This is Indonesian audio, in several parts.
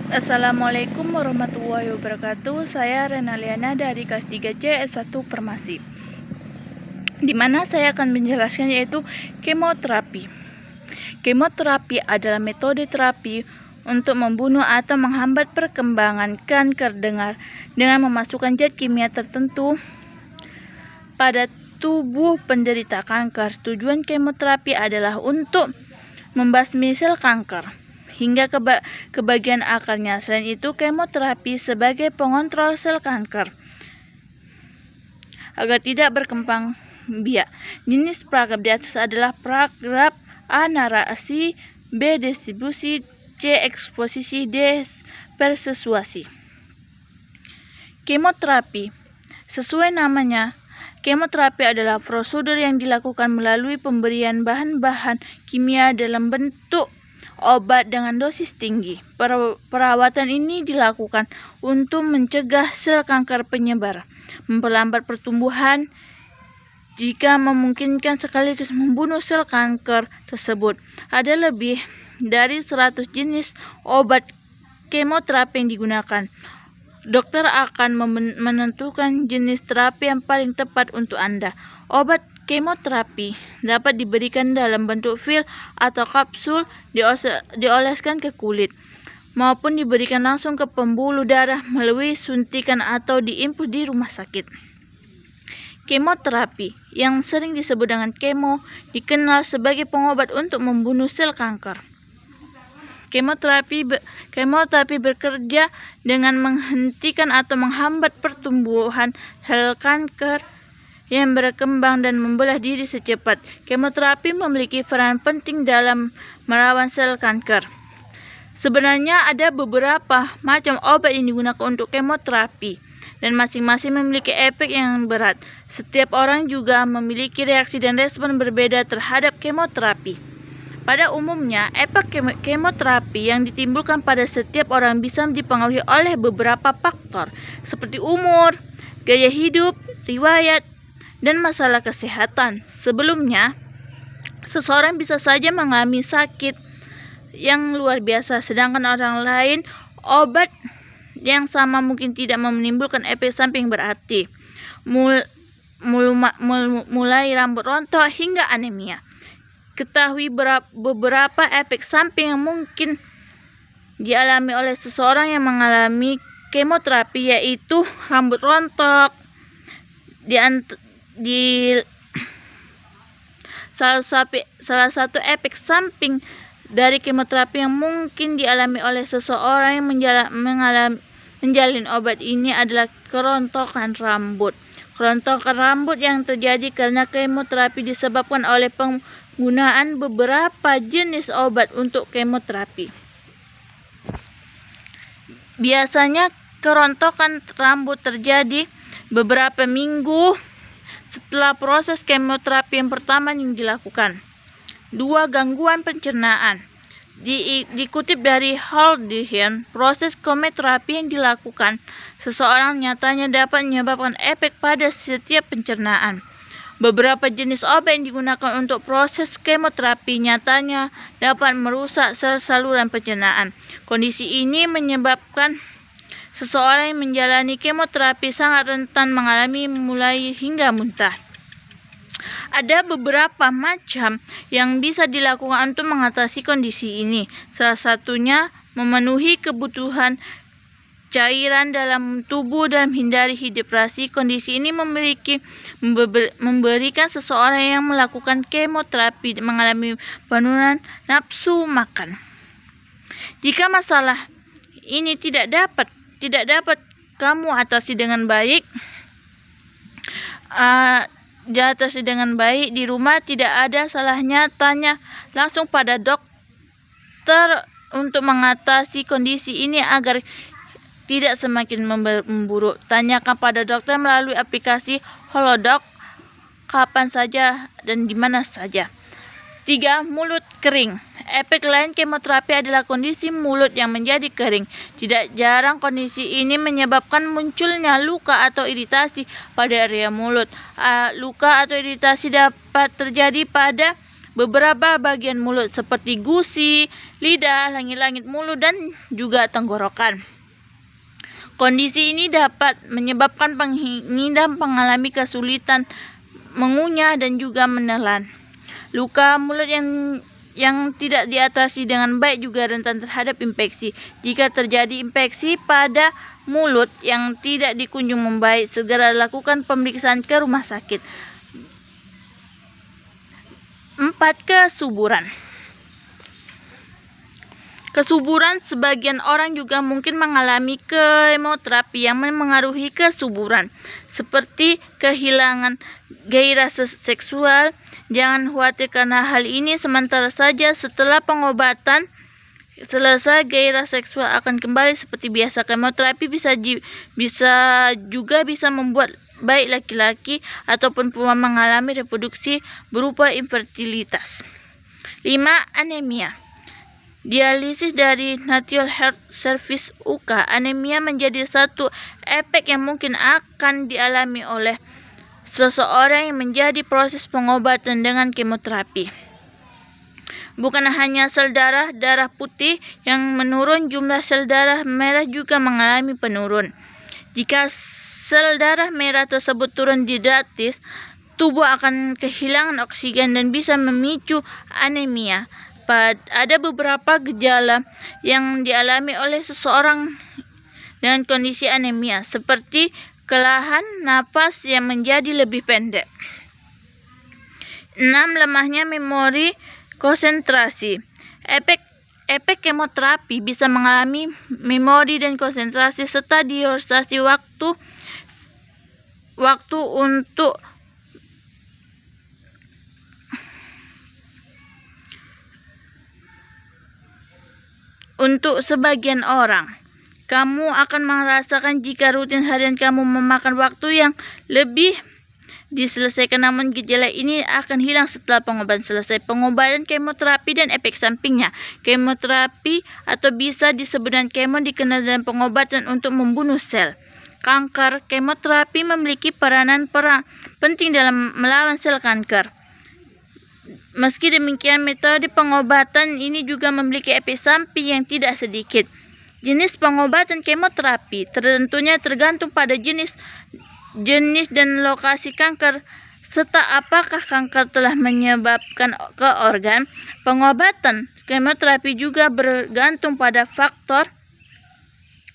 Assalamualaikum warahmatullahi wabarakatuh. Saya Renaliana dari kelas 3C S1 Farmasi. Di mana saya akan menjelaskan yaitu kemoterapi. Kemoterapi adalah metode terapi untuk membunuh atau menghambat perkembangan kanker dengan memasukkan zat kimia tertentu pada tubuh penderita kanker. Tujuan kemoterapi adalah untuk membasmi sel kanker hingga ke bagian akarnya. Selain itu, kemoterapi sebagai pengontrol sel kanker agar tidak berkembang biak. Jenis paragraf di atas adalah paragraf A. Narasi, B. Distribusi, C. Eksposisi, D. Persuasi. Kemoterapi. Sesuai namanya, kemoterapi adalah prosedur yang dilakukan melalui pemberian bahan-bahan kimia dalam bentuk obat dengan dosis tinggi. Perawatan ini dilakukan untuk mencegah sel kanker penyebar, memperlambat pertumbuhan, jika memungkinkan sekaligus membunuh sel kanker tersebut. Ada lebih dari 100 jenis obat kemoterapi yang digunakan. Dokter akan menentukan jenis terapi yang paling tepat untuk Anda. Obat kemoterapi dapat diberikan dalam bentuk pil atau kapsul, dioleskan ke kulit, maupun diberikan langsung ke pembuluh darah melalui suntikan atau diinfus di rumah sakit. Kemoterapi, yang sering disebut dengan kemo, dikenal sebagai pengobat untuk membunuh sel kanker. Kemoterapi bekerja dengan menghentikan atau menghambat pertumbuhan sel kanker yang berkembang dan membelah diri secepat. Kemoterapi memiliki peran penting dalam merawat sel kanker. Sebenarnya ada beberapa macam obat yang digunakan untuk kemoterapi, dan masing-masing memiliki efek yang berat. Setiap orang juga memiliki reaksi dan respon berbeda terhadap kemoterapi. Pada umumnya, efek kemoterapi yang ditimbulkan pada setiap orang bisa dipengaruhi oleh beberapa faktor, seperti umur, gaya hidup, riwayat, dan masalah kesehatan. Sebelumnya, seseorang bisa saja mengalami sakit yang luar biasa, sedangkan orang lain obat yang sama mungkin tidak menimbulkan efek samping berarti, mulai rambut rontok hingga anemia. Ketahui beberapa efek samping yang mungkin dialami oleh seseorang yang mengalami kemoterapi, yaitu rambut rontok. Salah satu efek samping dari kemoterapi yang mungkin dialami oleh seseorang yang menjalin obat ini adalah kerontokan rambut. Kerontokan rambut yang terjadi karena kemoterapi disebabkan oleh penggunaan beberapa jenis obat untuk kemoterapi. Biasanya kerontokan rambut terjadi beberapa minggu setelah proses kemoterapi yang pertama yang dilakukan. 2. Gangguan pencernaan. Dikutip dari Haldane, proses kemoterapi yang dilakukan seseorang nyatanya dapat menyebabkan efek pada setiap pencernaan. Beberapa jenis obat yang digunakan untuk proses kemoterapi nyatanya dapat merusak sel saluran pencernaan. Kondisi ini menyebabkan seseorang yang menjalani kemoterapi sangat rentan mengalami mulai hingga muntah. Ada beberapa macam yang bisa dilakukan untuk mengatasi kondisi ini. Salah satunya memenuhi kebutuhan cairan dalam tubuh dan menghindari hidrasi. Kondisi ini memberikan seseorang yang melakukan kemoterapi mengalami penurunan nafsu makan. Jika masalah ini tidak dapat kamu atasi dengan baik, di rumah, tidak ada salahnya tanya langsung pada dokter untuk mengatasi kondisi ini agar tidak semakin memburuk. Tanyakan pada dokter melalui aplikasi Halodoc kapan saja dan di mana saja. 3. Mulut kering. Efek lain kemoterapi adalah kondisi mulut yang menjadi kering. Tidak jarang kondisi ini menyebabkan munculnya luka atau iritasi pada area mulut. Luka atau iritasi dapat terjadi pada beberapa bagian mulut seperti gusi, lidah, langit-langit mulut, dan juga tenggorokan. Kondisi ini dapat menyebabkan pengidap mengalami kesulitan mengunyah dan juga menelan. Luka mulut yang tidak diatasi dengan baik juga rentan terhadap infeksi. Jika terjadi infeksi pada mulut yang tidak dikunjung membaik, segera lakukan pemeriksaan ke rumah sakit. 4. Kesuburan. Kesuburan, sebagian orang juga mungkin mengalami kemoterapi yang mengaruhi kesuburan, seperti kehilangan gairah seksual. Jangan khawatir karena hal ini sementara saja. Setelah pengobatan selesai, gairah seksual akan kembali seperti biasa. Kemoterapi bisa membuat baik laki-laki ataupun perempuan mengalami reproduksi berupa infertilitas. 5. Anemia. Dialisis dari National Health Service UK. Anemia menjadi satu efek yang mungkin akan dialami oleh seseorang yang menjadi proses pengobatan dengan kemoterapi. Bukan hanya sel darah putih yang menurun, jumlah sel darah merah juga mengalami penurunan. Jika sel darah merah tersebut turun drastis, tubuh akan kehilangan oksigen dan bisa memicu anemia. Ada beberapa gejala yang dialami oleh seseorang dengan kondisi anemia, seperti kelelahan napas yang menjadi lebih pendek. 6. Lemahnya memori konsentrasi. Efek kemoterapi bisa mengalami memori dan konsentrasi serta distorsi waktu untuk sebagian orang. Kamu akan merasakan jika rutin harian kamu memakan waktu yang lebih diselesaikan, namun gejala ini akan hilang setelah pengobatan selesai. Pengobatan kemoterapi dan efek sampingnya. Kemoterapi atau bisa disebut dengan kemo dikenal dengan pengobatan untuk membunuh sel kanker. Kemoterapi memiliki peranan penting dalam melawan sel kanker. Meski demikian, metode pengobatan ini juga memiliki efek samping yang tidak sedikit. Jenis pengobatan kemoterapi tentunya tergantung pada jenis dan lokasi kanker serta apakah kanker telah menyebabkan ke organ. Pengobatan kemoterapi juga bergantung pada faktor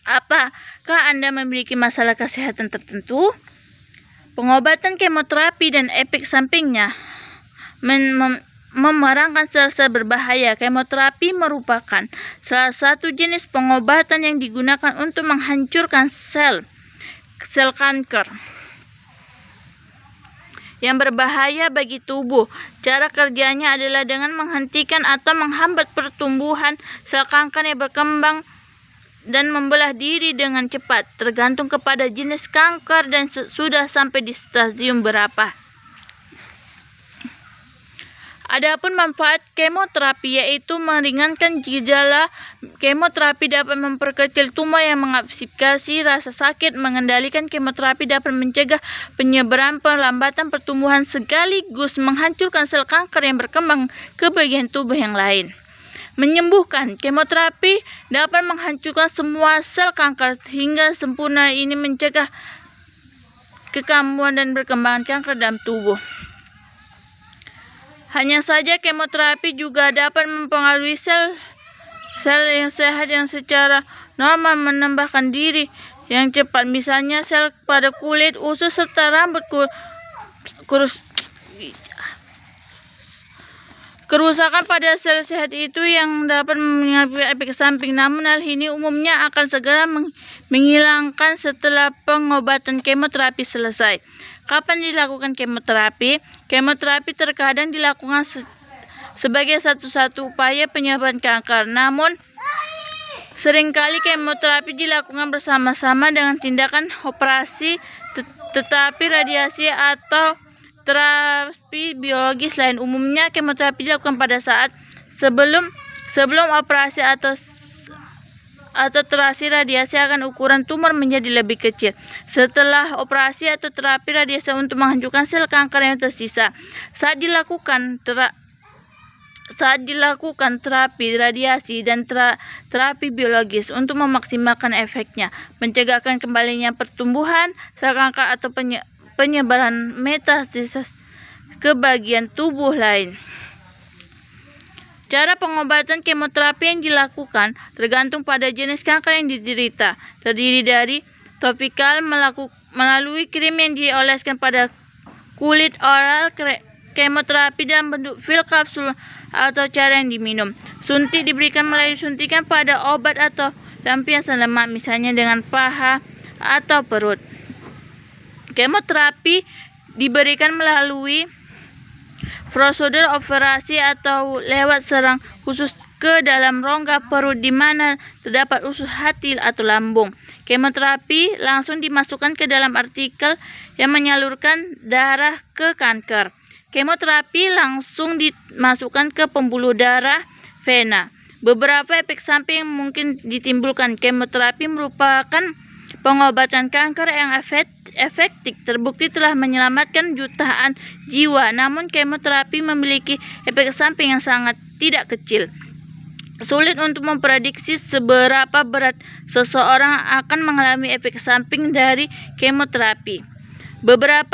apakah Anda memiliki masalah kesehatan tertentu. Pengobatan kemoterapi dan efek sampingnya memerangkan sel-sel berbahaya. Kemoterapi merupakan salah satu jenis pengobatan yang digunakan untuk menghancurkan sel kanker yang berbahaya bagi tubuh. Cara kerjanya adalah dengan menghentikan atau menghambat pertumbuhan sel kanker yang berkembang dan membelah diri dengan cepat, tergantung kepada jenis kanker dan sudah sampai di stadium berapa. Adapun manfaat kemoterapi yaitu meringankan gejala. Kemoterapi dapat memperkecil tumor yang mengakibatkan rasa sakit. Mengendalikan kemoterapi dapat mencegah penyebaran perlambatan pertumbuhan sekaligus menghancurkan sel kanker yang berkembang ke bagian tubuh yang lain. Menyembuhkan. Kemoterapi dapat menghancurkan semua sel kanker hingga sempurna. Ini mencegah kekambuhan dan perkembangan kanker dalam tubuh. Hanya saja kemoterapi juga dapat mempengaruhi sel yang sehat yang secara normal menambahkan diri yang cepat, misalnya sel pada kulit, usus, serta rambut kurus. Kerusakan pada sel sehat itu yang dapat mengalami efek samping, namun hal ini umumnya akan segera menghilangkan setelah pengobatan kemoterapi selesai. Kapan dilakukan kemoterapi? Kemoterapi terkadang dilakukan sebagai satu-satu upaya penyembuhan kanker. Namun, seringkali kemoterapi dilakukan bersama-sama dengan tindakan operasi, tetapi radiasi atau terapi biologis lain. Umumnya kemoterapi dilakukan pada saat sebelum operasi atau terapi radiasi akan ukuran tumor menjadi lebih kecil. Setelah operasi atau terapi radiasi untuk menghancurkan sel kanker yang tersisa. Saat dilakukan saat dilakukan terapi radiasi dan terapi biologis untuk memaksimalkan efeknya, mencegahkan kembalinya pertumbuhan sel kanker atau penyebaran metastasis ke bagian tubuh lain. Cara pengobatan kemoterapi yang dilakukan tergantung pada jenis kanker yang diderita. Terdiri dari topikal melalui krim yang dioleskan pada kulit, oral, kemoterapi dalam bentuk pil, kapsul, atau cara yang diminum. Suntik diberikan melalui suntikan pada obat atau lampiasan lemak, misalnya dengan paha atau perut. Kemoterapi diberikan melalui prosedur operasi atau lewat serang khusus ke dalam rongga perut di mana terdapat usus hati atau lambung. Kemoterapi langsung dimasukkan ke dalam artikel yang menyalurkan darah ke kanker. Kemoterapi langsung dimasukkan ke pembuluh darah vena. Beberapa efek samping yang mungkin ditimbulkan. Kemoterapi merupakan pengobatan kanker yang efektif, terbukti telah menyelamatkan jutaan jiwa. Namun kemoterapi memiliki efek samping yang sangat tidak kecil. Sulit untuk memprediksi seberapa berat seseorang akan mengalami efek samping dari kemoterapi.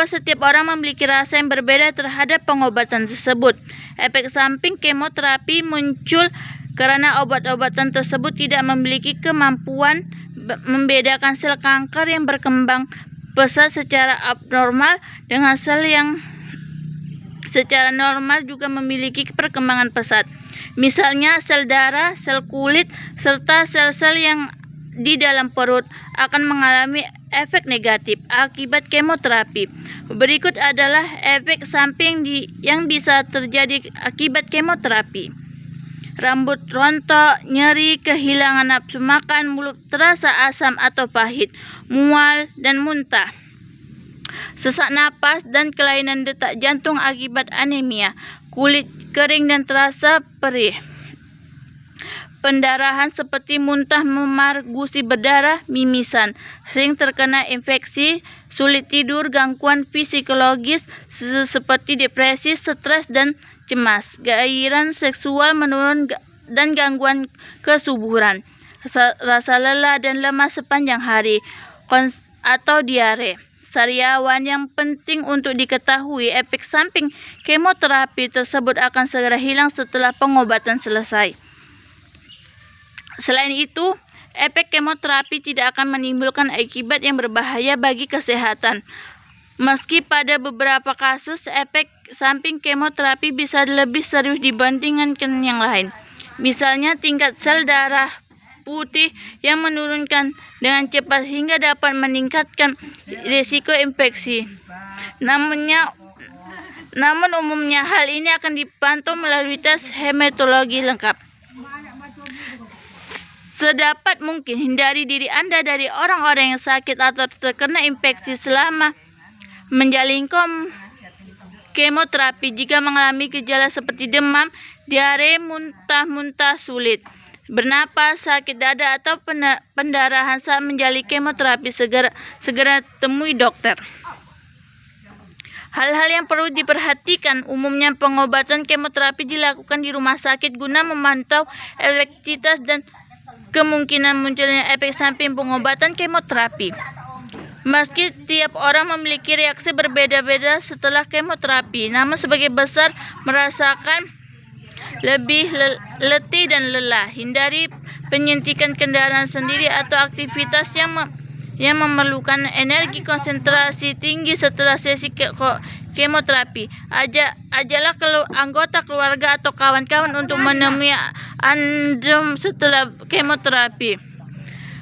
Setiap orang memiliki rasa yang berbeda terhadap pengobatan tersebut. Efek samping kemoterapi muncul karena obat-obatan tersebut tidak memiliki kemampuan membedakan sel kanker yang berkembang pesat secara abnormal dengan sel yang secara normal juga memiliki perkembangan pesat. Misalnya sel darah, sel kulit, serta sel-sel yang di dalam perut akan mengalami efek negatif akibat kemoterapi. Berikut adalah efek samping yang bisa terjadi akibat kemoterapi. Rambut rontok, nyeri, kehilangan nafsu makan, mulut terasa asam atau pahit, mual dan muntah, sesak napas dan kelainan detak jantung akibat anemia, kulit kering dan terasa perih, pendarahan seperti muntah, memar, gusi berdarah, mimisan, sering terkena infeksi, sulit tidur, gangguan psikologis seperti depresi, stres dan cemas, gairah seksual menurun dan gangguan kesuburan, rasa lelah dan lemas sepanjang hari, atau diare. Sariawan yang penting untuk diketahui, efek samping kemoterapi tersebut akan segera hilang setelah pengobatan selesai. Selain itu, efek kemoterapi tidak akan menimbulkan akibat yang berbahaya bagi kesehatan. Meski pada beberapa kasus, efek samping kemoterapi bisa lebih serius dibandingkan yang lain. Misalnya tingkat sel darah putih yang menurunkan dengan cepat hingga dapat meningkatkan risiko infeksi. Namun umumnya hal ini akan dipantau melalui tes hematologi lengkap. Sedapat mungkin hindari diri Anda dari orang-orang yang sakit atau terkena infeksi selama menjalani kemoterapi. Jika mengalami gejala seperti demam, diare, muntah-muntah, sulit bernapas, sakit dada atau pendarahan saat menjalani kemoterapi, segera temui dokter. Hal-hal yang perlu diperhatikan, umumnya pengobatan kemoterapi dilakukan di rumah sakit guna memantau efektivitas dan kemungkinan munculnya efek samping pengobatan kemoterapi. Meski tiap orang memiliki reaksi berbeda-beda setelah kemoterapi, namun sebagian besar merasakan lebih letih dan lelah. Hindari penyuntikan kendaraan sendiri atau aktivitas yang memerlukan energi konsentrasi tinggi setelah sesi kemoterapi. Ajaklah anggota keluarga atau kawan-kawan untuk menemui Anda setelah kemoterapi.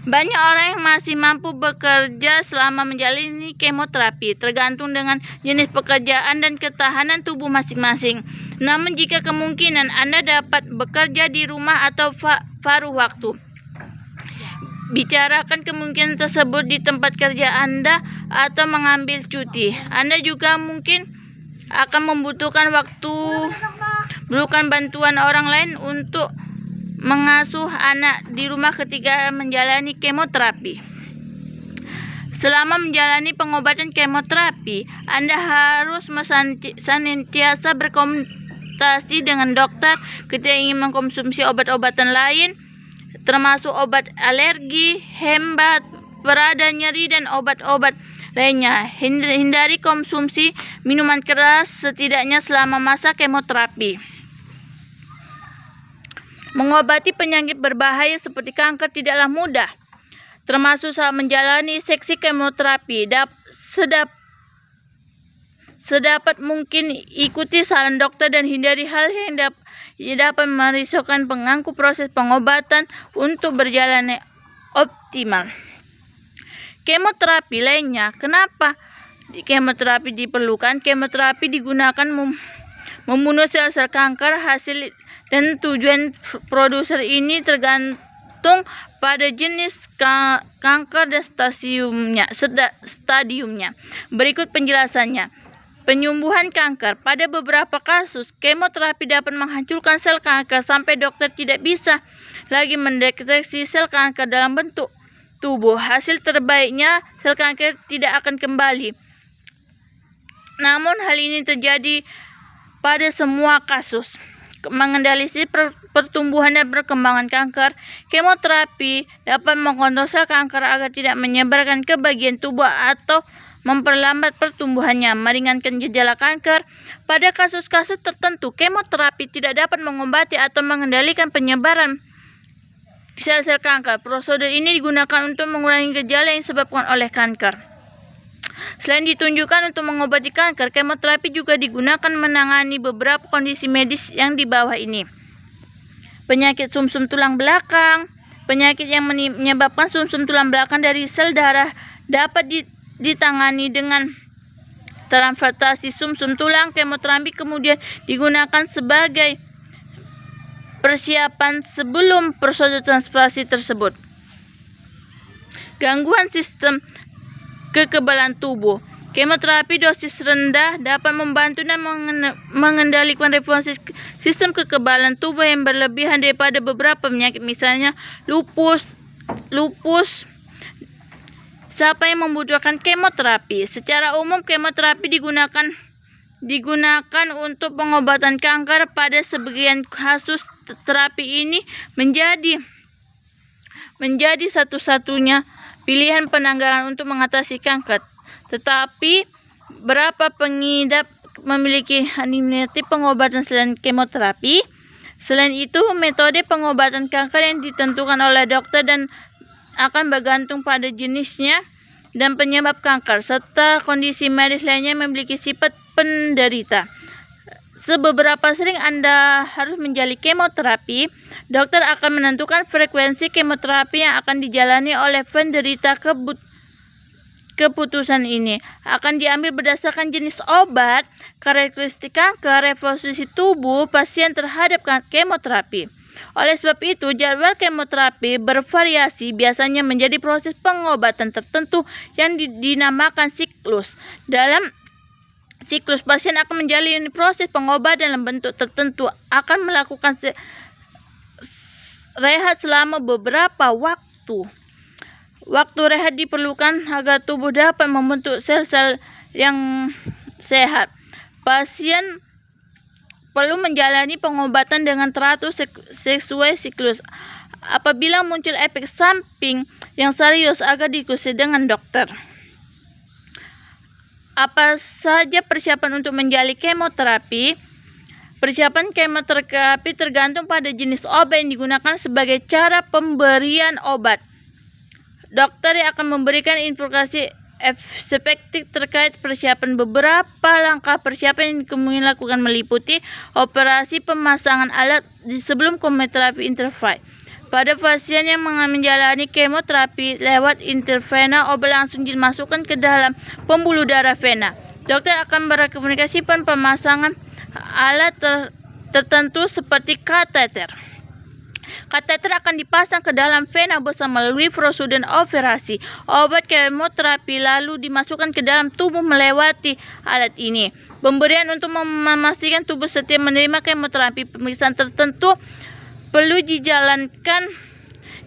Banyak orang yang masih mampu bekerja selama menjalani kemoterapi, tergantung dengan jenis pekerjaan dan ketahanan tubuh masing-masing. Namun jika kemungkinan Anda dapat bekerja di rumah atau paruh waktu, bicarakan kemungkinan tersebut di tempat kerja Anda atau mengambil cuti. Anda juga mungkin akan membutuhkan bantuan orang lain untuk mengasuh anak di rumah ketika menjalani kemoterapi. Selama menjalani pengobatan kemoterapi, Anda harus senantiasa konsultasi dengan dokter ketika ingin mengkonsumsi obat-obatan lain, termasuk obat alergi, hembat, perada nyeri, dan obat-obat lainnya. Hindari konsumsi minuman keras setidaknya selama masa kemoterapi. Mengobati penyakit berbahaya seperti kanker tidaklah mudah, termasuk saat menjalani seksi kemoterapi. Sedapat mungkin ikuti saran dokter dan hindari hal yang dapat merisaukan pengganggu proses pengobatan untuk berjalan optimal. Kemoterapi lainnya. Kenapa kemoterapi diperlukan? Kemoterapi digunakan membunuh sel-sel kanker. Hasil dan tujuan produser ini tergantung pada jenis kanker dan stadiumnya. Berikut penjelasannya. Penyembuhan kanker. Pada beberapa kasus, kemoterapi dapat menghancurkan sel kanker sampai dokter tidak bisa lagi mendeteksi sel kanker dalam bentuk tubuh. Hasil terbaiknya, sel kanker tidak akan kembali. Namun hal ini terjadi pada semua kasus. Mengendalikan pertumbuhan dan perkembangan kanker, kemoterapi dapat mengontrol sel kanker agar tidak menyebarkan ke bagian tubuh atau memperlambat pertumbuhannya, meringankan gejala kanker. Pada kasus-kasus tertentu, kemoterapi tidak dapat mengobati atau mengendalikan penyebaran sel-sel kanker. Prosedur ini digunakan untuk mengurangi gejala yang disebabkan oleh kanker. Selain ditunjukkan untuk mengobati kanker, kemoterapi juga digunakan menangani beberapa kondisi medis yang di bawah ini. Penyakit sumsum tulang belakang. Penyakit yang menyebabkan sumsum tulang belakang dari sel darah dapat ditangani dengan transplantasi sumsum tulang. Kemoterapi kemudian digunakan sebagai persiapan sebelum prosedur transplantasi tersebut. Gangguan sistem kekebalan tubuh. Kemoterapi dosis rendah dapat membantu dan mengendalikan respons sistem kekebalan tubuh yang berlebihan daripada beberapa penyakit, misalnya lupus. Siapa yang membutuhkan kemoterapi? Secara umum, kemoterapi digunakan untuk pengobatan kanker. Pada sebagian kasus, terapi ini menjadi satu-satunya pilihan penanggulangan untuk mengatasi kanker. Tetapi, beberapa pengidap memiliki alternatif pengobatan selain kemoterapi. Selain itu, metode pengobatan kanker yang ditentukan oleh dokter dan akan bergantung pada jenisnya dan penyebab kanker, serta kondisi medis lainnya memiliki sifat penderita. Seberapa sering Anda harus menjalani kemoterapi, dokter akan menentukan frekuensi kemoterapi yang akan dijalani oleh penderita. Keputusan ini akan diambil berdasarkan jenis obat, karakteristik kanker, revolusi tubuh pasien terhadap kemoterapi. Oleh sebab itu, jadwal kemoterapi bervariasi, biasanya menjadi proses pengobatan tertentu yang dinamakan siklus. Dalam siklus, pasien akan menjalani proses pengobatan dalam bentuk tertentu, akan melakukan rehat selama beberapa waktu. Waktu rehat diperlukan agar tubuh dapat membentuk sel-sel yang sehat. Pasien perlu menjalani pengobatan dengan teratur sesuai siklus. Apabila muncul efek samping yang serius, agar diskusi dengan dokter. Apa saja persiapan untuk menjalani kemoterapi? Persiapan kemoterapi tergantung pada jenis obat yang digunakan sebagai cara pemberian obat. Dokter yang akan memberikan informasi efektif terkait persiapan. Beberapa langkah persiapan yang kemungkinan lakukan meliputi operasi pemasangan alat sebelum kemoterapi intravena. Pada pasien yang menjalani kemoterapi lewat intravena, obat langsung dimasukkan ke dalam pembuluh darah vena. Dokter akan merekomendasikan pemasangan alat tertentu seperti kateter. Kateter akan dipasang ke dalam vena bersama melalui prosedur operasi. Obat kemoterapi lalu dimasukkan ke dalam tubuh melewati alat ini. Pemberian untuk memastikan tubuh setiap menerima kemoterapi, pemeriksaan tertentu perlu dijalankan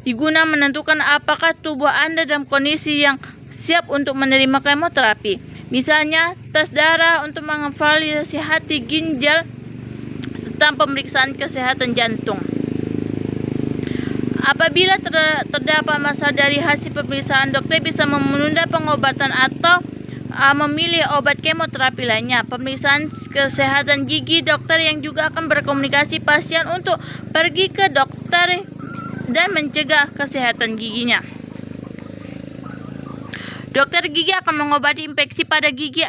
diguna menentukan apakah tubuh Anda dalam kondisi yang siap untuk menerima kemoterapi. Misalnya, tes darah untuk mengevaluasi hati, ginjal, tentang pemeriksaan kesehatan jantung. Apabila terdapat masalah dari hasil pemeriksaan, dokter bisa menunda pengobatan atau memilih obat kemoterapi lainnya. Pemeriksaan kesehatan gigi, dokter yang juga akan berkomunikasi pasien untuk pergi ke dokter dan mencegah kesehatan giginya. Dokter gigi akan mengobati infeksi pada gigi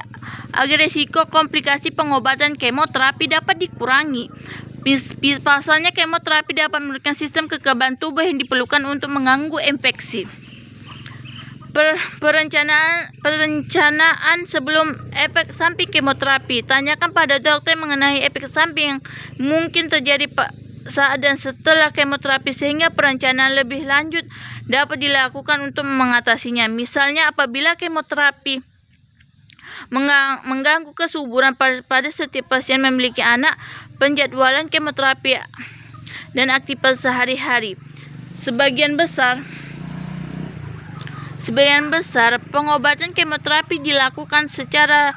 agar risiko komplikasi pengobatan kemoterapi dapat dikurangi. Pasalnya, kemoterapi dapat memberikan sistem kekebalan tubuh yang diperlukan untuk mengganggu infeksi. Perencanaan sebelum efek samping kemoterapi. Tanyakan pada dokter mengenai efek samping yang mungkin terjadi saat dan setelah kemoterapi sehingga perencanaan lebih lanjut dapat dilakukan untuk mengatasinya. Misalnya, apabila kemoterapi mengganggu kesuburan pada setiap pasien memiliki anak, penjadwalan kemoterapi dan aktivitas sehari-hari. Sebagian besar pengobatan kemoterapi dilakukan secara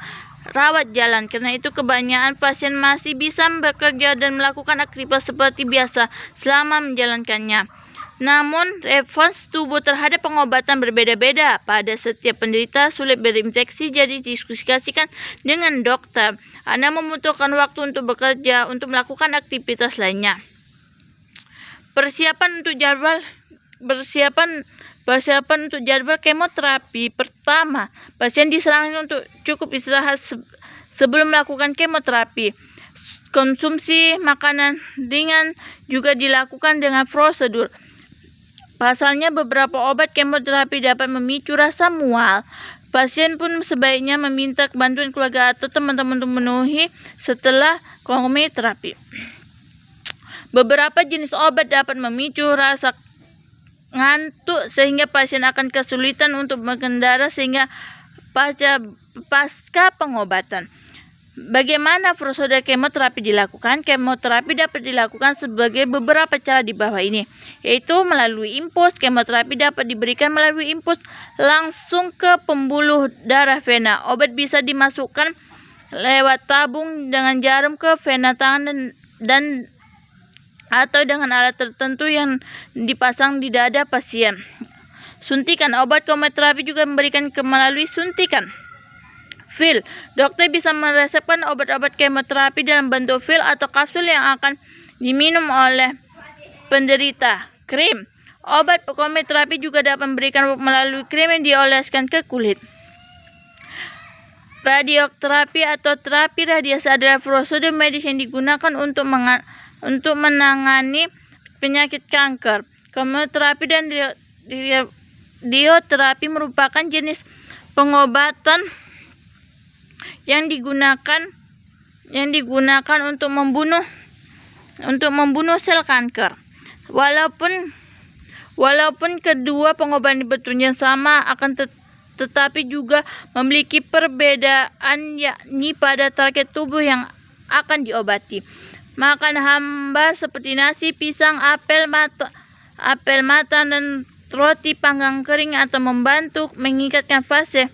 rawat jalan. Karena itu kebanyakan pasien masih bisa bekerja dan melakukan aktivitas seperti biasa selama menjalankannya. Namun, respons tubuh terhadap pengobatan berbeda-beda pada setiap penderita sulit berinfeksi, jadi diskusikan dengan dokter. Anda membutuhkan waktu untuk bekerja, untuk melakukan aktivitas lainnya. Persiapan untuk jadwal kemoterapi. Pertama, pasien disarankan untuk cukup istirahat sebelum melakukan kemoterapi. Konsumsi makanan ringan juga dilakukan dengan prosedur. Pasalnya, beberapa obat kemoterapi dapat memicu rasa mual. Pasien pun sebaiknya meminta bantuan keluarga atau teman-teman untuk memenuhi setelah kemoterapi. Beberapa jenis obat dapat memicu rasa ngantuk sehingga pasien akan kesulitan untuk mengendara sehingga pasca pengobatan. Bagaimana prosedur kemoterapi dilakukan? Kemoterapi dapat dilakukan sebagai beberapa cara di bawah ini, yaitu melalui impuls. Kemoterapi dapat diberikan melalui impuls langsung ke pembuluh darah vena. Obat bisa dimasukkan lewat tabung dengan jarum ke vena tangan dan atau dengan alat tertentu yang dipasang di dada pasien. Suntikan. Obat kemoterapi juga memberikan melalui suntikan. Pil. Dokter bisa meresepkan obat-obat kemoterapi dalam bentuk pil atau kapsul yang akan diminum oleh penderita. Krim. Obat kemoterapi juga dapat memberikan melalui krim yang dioleskan ke kulit. Radioterapi atau terapi radiasi adalah prosedur medis yang digunakan untuk menangani penyakit kanker. Kemoterapi dan radioterapi merupakan jenis pengobatan yang digunakan untuk membunuh sel kanker. Walaupun kedua pengobatan bertujuan sama, tetapi juga memiliki perbedaan, yakni pada target tubuh yang akan diobati. Makan hambar seperti nasi, pisang, apel matang dan roti panggang kering atau membantu meningkatkan fase.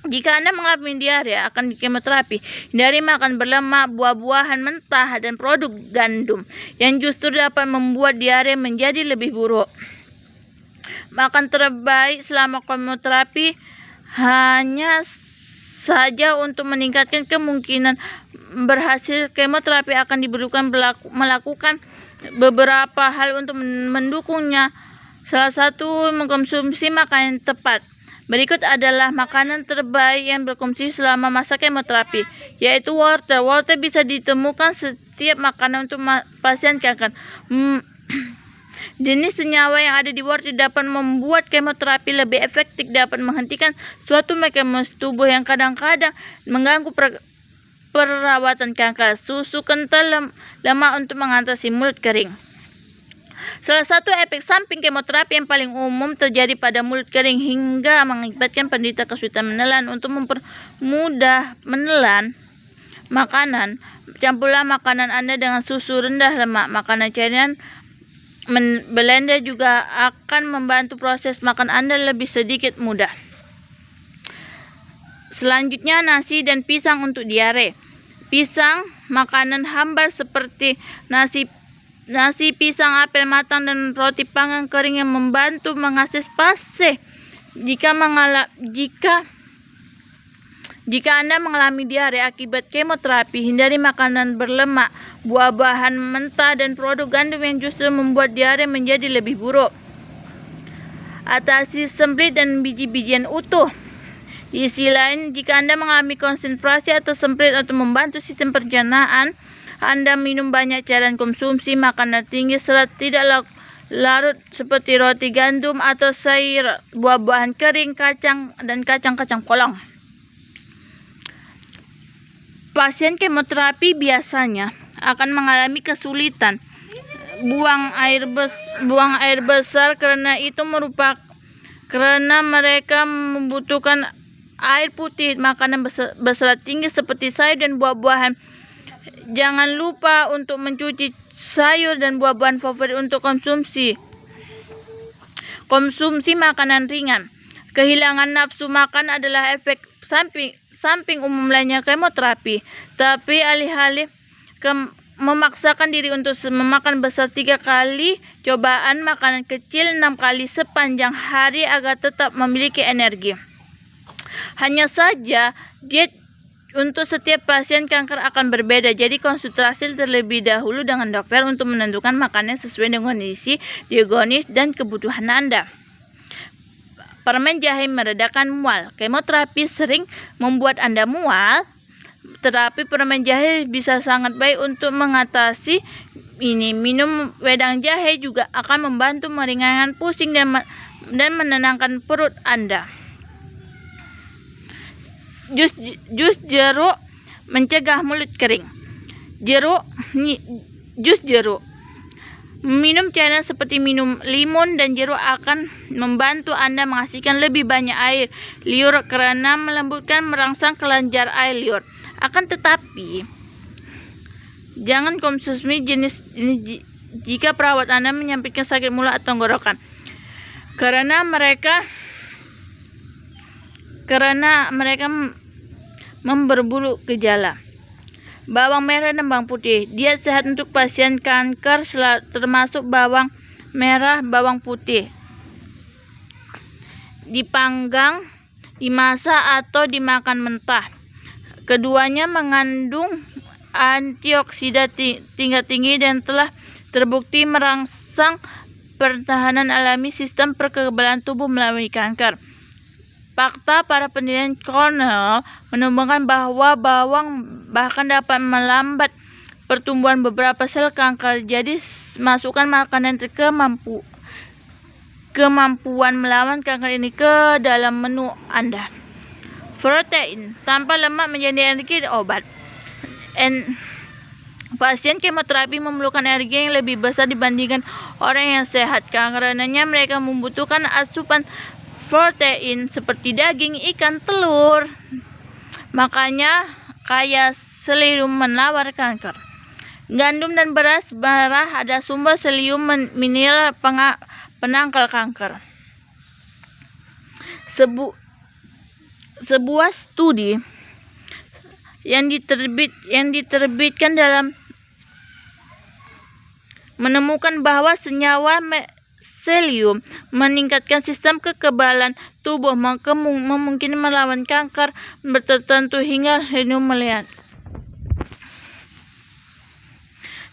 Jika Anda mengalami diare akan kemoterapi, hindari makan berlemak, buah-buahan mentah, dan produk gandum yang justru dapat membuat diare menjadi lebih buruk. Makan terbaik selama kemoterapi hanya saja untuk meningkatkan kemungkinan berhasil. Kemoterapi akan diperlukan melakukan beberapa hal untuk mendukungnya. Salah satu, mengkonsumsi makanan yang tepat. Berikut adalah makanan terbaik yang berkonsumsi selama masa kemoterapi, yaitu wortel. Wortel bisa ditemukan setiap makanan untuk pasien kanker. Jenis senyawa yang ada di wortel dapat membuat kemoterapi lebih efektif, dapat menghentikan suatu mekanisme tubuh yang kadang-kadang mengganggu perawatan kanker. Susu kental lemak untuk mengatasi mulut kering. Salah satu efek samping kemoterapi yang paling umum terjadi pada mulut kering hingga mengakibatkan penderita kesulitan menelan. Untuk mempermudah menelan makanan, campurlah makanan Anda dengan susu rendah lemak. Makanan cairan blender juga akan membantu proses makan Anda lebih sedikit mudah. Selanjutnya, nasi dan pisang untuk diare. Pisang makanan hambar seperti nasi, pisang, apel matang, dan roti panggang kering yang membantu mengantisipasi jika Anda mengalami diare akibat kemoterapi. Hindari makanan berlemak, buah-bahan mentah, dan produk gandum yang justru membuat diare menjadi lebih buruk. Atasi semprit dan biji-bijian utuh. Di sisi lain, jika Anda mengalami konsentrasi atau semprit atau membantu sistem pencernaan, Anda minum banyak cairan konsumsi makanan tinggi serat tidak larut seperti roti gandum atau sayur, buah-buahan kering, kacang, dan kacang-kacang polong. Pasien kemoterapi biasanya akan mengalami kesulitan buang air besar karena mereka membutuhkan air putih. Makanan berserat tinggi seperti sayur dan buah-buahan. Jangan lupa untuk mencuci sayur dan buah-buahan favorit untuk konsumsi. Konsumsi makanan ringan. Kehilangan nafsu makan adalah efek samping umum lainnya kemoterapi, tapi alih-alih memaksakan diri untuk memakan besar 3 kali, cobaan makanan kecil 6 kali sepanjang hari agar tetap memiliki energi. Hanya saja, diet untuk setiap pasien kanker akan berbeda, jadi konsultasi terlebih dahulu dengan dokter untuk menentukan makanan sesuai dengan kondisi, diagnosis, dan kebutuhan Anda. Permen jahe meredakan mual. Kemoterapi sering membuat Anda mual, tetapi permen jahe bisa sangat baik untuk mengatasi ini. Minum wedang jahe juga akan membantu meringankan pusing dan menenangkan perut Anda. Jus jeruk mencegah mulut kering. Jus jeruk. Minum cairan seperti minum limun dan jeruk akan membantu Anda menghasilkan lebih banyak air liur karena melembutkan merangsang kelenjar air liur. Akan tetapi, jangan konsumsi jenis jika perawat Anda menyampaikan sakit mulut atau tenggorokan, karena mereka memperburu gejala. Bawang merah dan bawang putih. Diet sehat untuk pasien kanker termasuk bawang merah, bawang putih. Dipanggang, dimasak, atau dimakan mentah. Keduanya mengandung antioksidan tingkat tinggi dan telah terbukti merangsang pertahanan alami sistem kekebalan tubuh melalui kanker. Fakta para penelitian Cornell menemukan bahwa bawang bahkan dapat melambat pertumbuhan beberapa sel kanker. Jadi, masukkan makanan kemampuan melawan kanker ini ke dalam menu Anda. Protein tanpa lemak menjadi energi obat. Pasien kemoterapi memerlukan energi yang lebih besar dibandingkan orang yang sehat. Karenanya mereka membutuhkan asupan protein seperti daging, ikan, telur. Makanya kaya selium menawar kanker. Gandum dan beras merah ada sumber selium mineral penangkal kanker. Sebuah studi yang diterbitkan dalam menemukan bahwa senyawa selium meningkatkan sistem kekebalan tubuh, memungkinkan melawan kanker tertentu hingga melihat.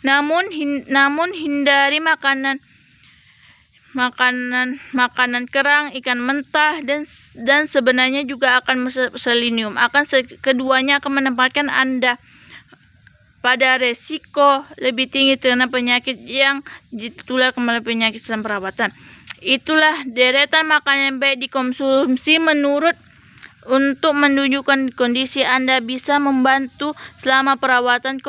Namun hindari makanan kerang, ikan mentah, dan sebenarnya juga akan selenium. Keduanya akan menempatkan Anda pada resiko lebih tinggi terkena penyakit yang ditular melalui penyakit selama perawatan. Itulah deretan makanan yang baik dikonsumsi untuk menunjukkan kondisi Anda bisa membantu selama perawatan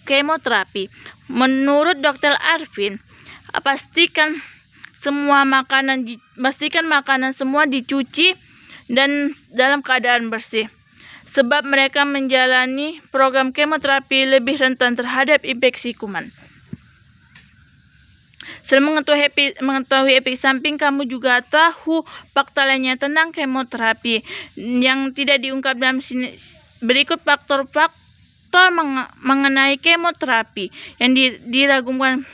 kemoterapi. Menurut Dr. Arvin, pastikan makanan semua dicuci dan dalam keadaan bersih. Sebab mereka menjalani program kemoterapi lebih rentan terhadap infeksi kuman. Selain mengetahui efek samping, kamu juga tahu fakta lainnya tentang kemoterapi yang tidak diungkap dalam sini. Berikut faktor faktor mengenai kemoterapi yang diragukan.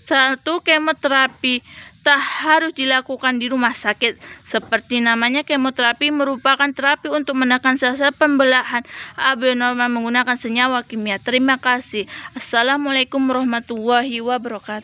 Satu, kemoterapi tak harus dilakukan di rumah sakit. Seperti namanya, kemoterapi merupakan terapi untuk menekan sel-sel pembelahan abnormal menggunakan senyawa kimia. Terima kasih. Assalamualaikum warahmatullahi wabarakatuh.